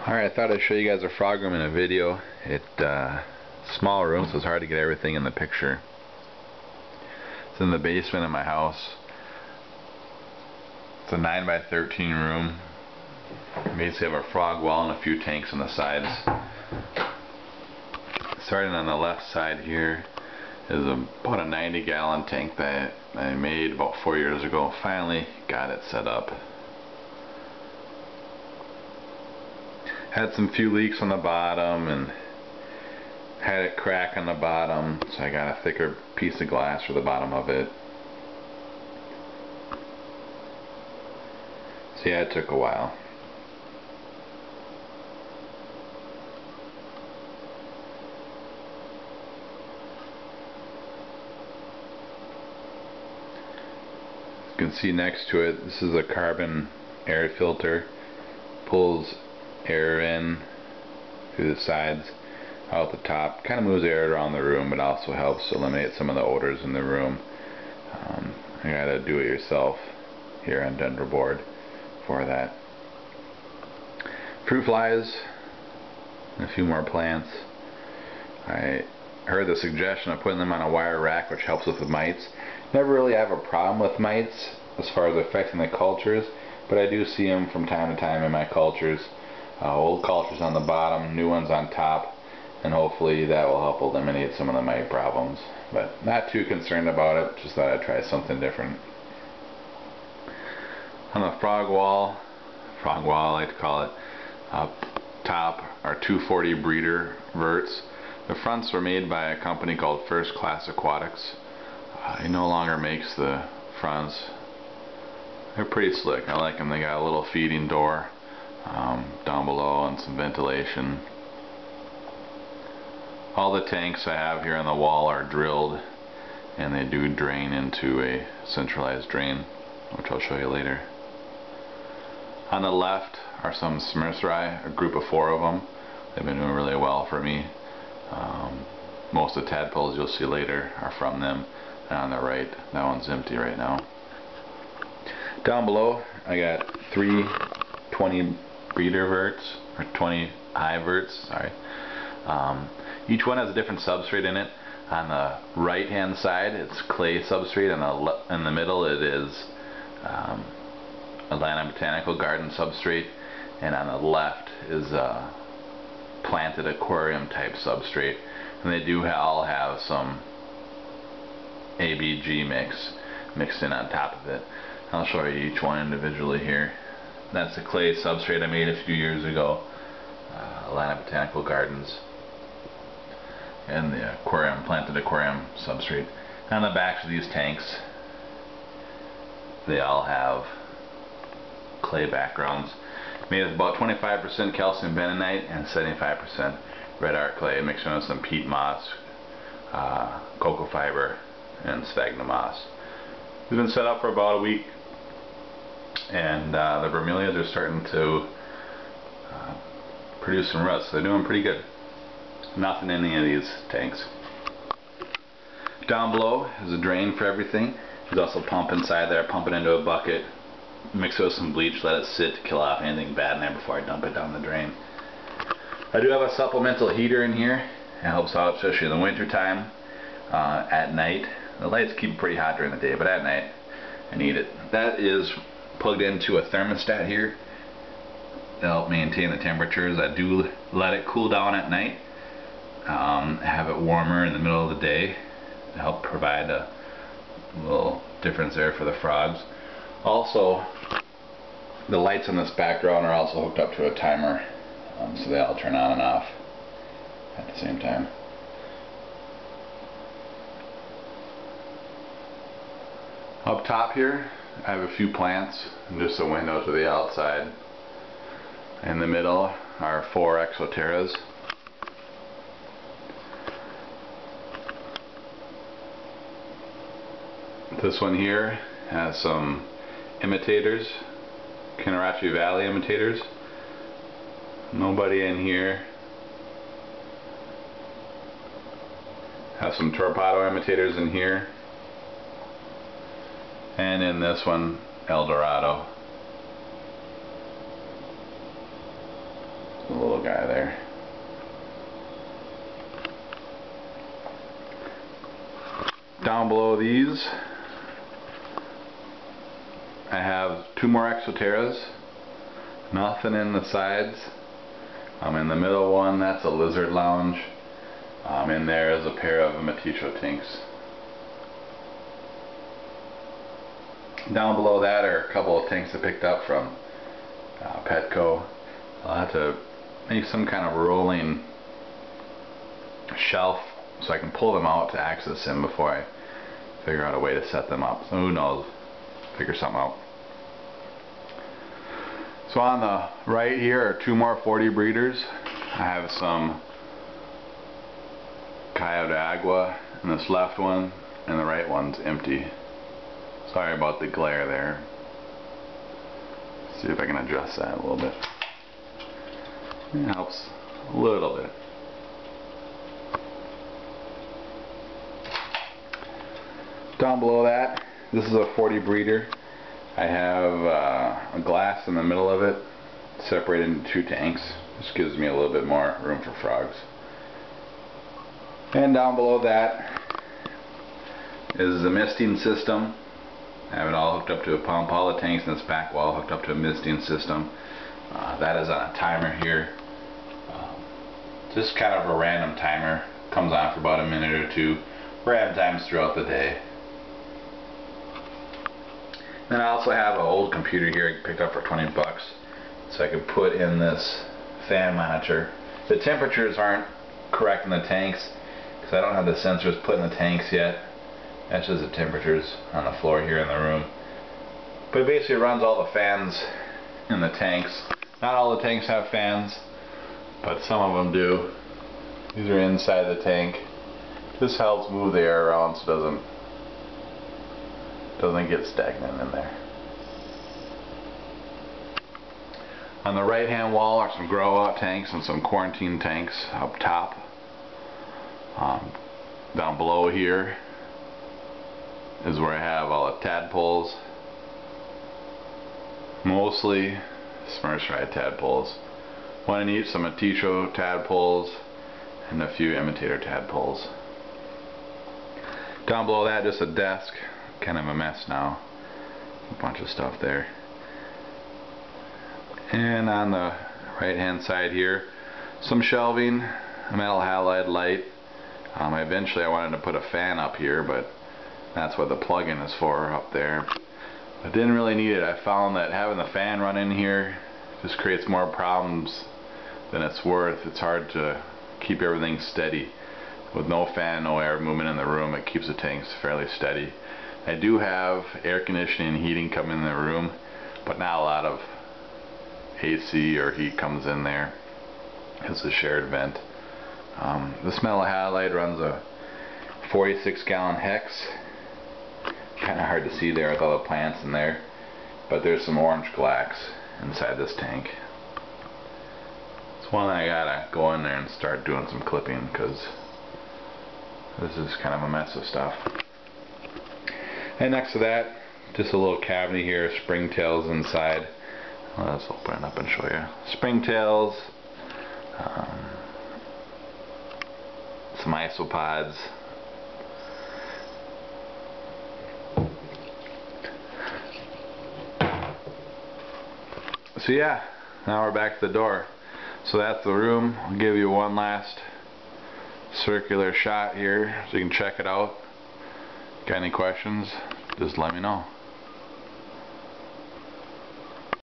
Alright, I thought I'd show you guys a frog room in a video. Small room, so it's hard to get everything in the picture. It's in the basement of my house. It's a 9 by 13 room. Basically have a frog wall and a few tanks on the sides. Starting on the left side here is about a 90-gallon tank that I made about 4 years ago. Finally got it set up. Had some few leaks on the bottom and had it crack on the bottom, so I got a thicker piece of glass for the bottom of it. So yeah, it took a while. You can see next to it, this is a carbon air filter. Pulls air in through the sides, out the top. Kind of moves air around the room, but also helps eliminate some of the odors in the room. I gotta do it yourself here on Denver board for that. Fruit flies and a few more plants. I heard the suggestion of putting them on a wire rack, which helps with the mites. Never really have a problem with mites as far as affecting the cultures, but I do see them from time to time in my cultures. Old cultures on the bottom, new ones on top, and hopefully that will help eliminate some of the mite problems. But not too concerned about it, just thought I'd try something different. On the frog wall I like to call it, up top are 240 breeder verts. The fronts were made by a company called First Class Aquatics. He no longer makes the fronts. They're pretty slick. I like them. They got a little feeding door down below and some ventilation. All the tanks I have here on the wall are drilled, and they do drain into a centralized drain, which I'll show you later. On the left are some Smyrthri, a group of 4 of them. They've been doing really well for me. Most of the tadpoles you'll see later are from them. And on the right, that one's empty right now. Down below I got 3 20 breeder verts, or 20 high verts, sorry. Each one has a different substrate in it. On the right hand side it's clay substrate, and in the middle it is Atlanta Botanical Garden substrate, and on the left is a planted aquarium type substrate. And they do all have some ABG mix mixed in on top of it. I'll show you each one individually here. That's the clay substrate I made a few years ago, Atlanta Botanical Gardens, and the planted aquarium substrate. On the backs of these tanks, they all have clay backgrounds made of about 25% calcium bentonite and 75% red art clay, mixed in with some peat moss, cocoa fiber, and sphagnum moss. It's been set up for about a week, and the bromeliads are starting to produce some roots. They're doing pretty good. Nothing in any of these tanks. Down below is a drain for everything. There's also a pump inside there. Pump it into a bucket, mix it with some bleach, let it sit to kill off anything bad in there before I dump it down the drain. I do have a supplemental heater in here. It helps out, especially in the winter time. At night, the lights keep it pretty hot during the day, but at night I need it. That is plugged into a thermostat here to help maintain the temperatures. I do let it cool down at night, have it warmer in the middle of the day to help provide a little difference there for the frogs. Also, the lights on this background are also hooked up to a timer, so they all turn on and off at the same time. Up top here I have a few plants and just a window to the outside. In the middle are 4 Exoteras. This one here has some imitators, Kinarachi Valley imitators. Nobody in here. Have some Torpedo imitators in here. And in this one, El Dorado. The little guy there. Down below these, I have 2 more Exoterras. Nothing in the sides. In the middle one, that's a Lizard Lounge. In there is a pair of Meticho Tinks. Down below that are a couple of tanks I picked up from Petco. I'll have to make some kind of rolling shelf so I can pull them out to access them before I figure out a way to set them up. So who knows, figure something out. So on the right here are 2 more 40 breeders. I have some Coyote Agua in this left one, and the right one's empty. Sorry about the glare there. See if I can adjust that a little bit. It helps a little bit. Down below that, this is a 40 breeder. I have a glass in the middle of it, separated into 2 tanks. This gives me a little bit more room for frogs. And down below that is the misting system. I have it all hooked up to a pump. All the tanks in this back wall hooked up to a misting system. That is on a timer here. Just kind of a random timer. Comes on for about a minute or 2. Random times throughout the day. Then I also have an old computer here I picked up for 20 bucks. So I could put in this fan monitor. The temperatures aren't correct in the tanks because I don't have the sensors put in the tanks yet. That's just the temperatures on the floor here in the room. But it basically runs all the fans in the tanks. Not all the tanks have fans, but some of them do. These are inside the tank. This helps move the air around so it doesn't get stagnant in there. On the right hand wall are some grow out tanks and some quarantine tanks up top. Down below here is where I have all the tadpoles. Mostly Smurfs tadpoles. One in each, some Meticho tadpoles and a few imitator tadpoles. Down below that, just a desk. Kind of a mess now. A bunch of stuff there. And on the right hand side here, some shelving, a metal halide light. Eventually I wanted to put a fan up here, but that's what the plug-in is for up there. I didn't really need it. I found that having the fan run in here just creates more problems than it's worth. It's hard to keep everything steady. With no fan, no air movement in the room, it keeps the tanks fairly steady. I do have air conditioning and heating come in the room, but not a lot of AC or heat comes in there. It's a shared vent. This metal halide runs a 46 gallon hex. Kind of hard to see there with all the plants in there, but there's some orange glax inside this tank. It's one that I gotta go in there and start doing some clipping because this is kind of a mess of stuff. And next to that, just a little cavity here, springtails inside. Let's open it up and show you. Springtails, some isopods. So yeah, now we're back to the door. So that's the room. I'll give you one last circular shot here so you can check it out. Got any questions? Just let me know.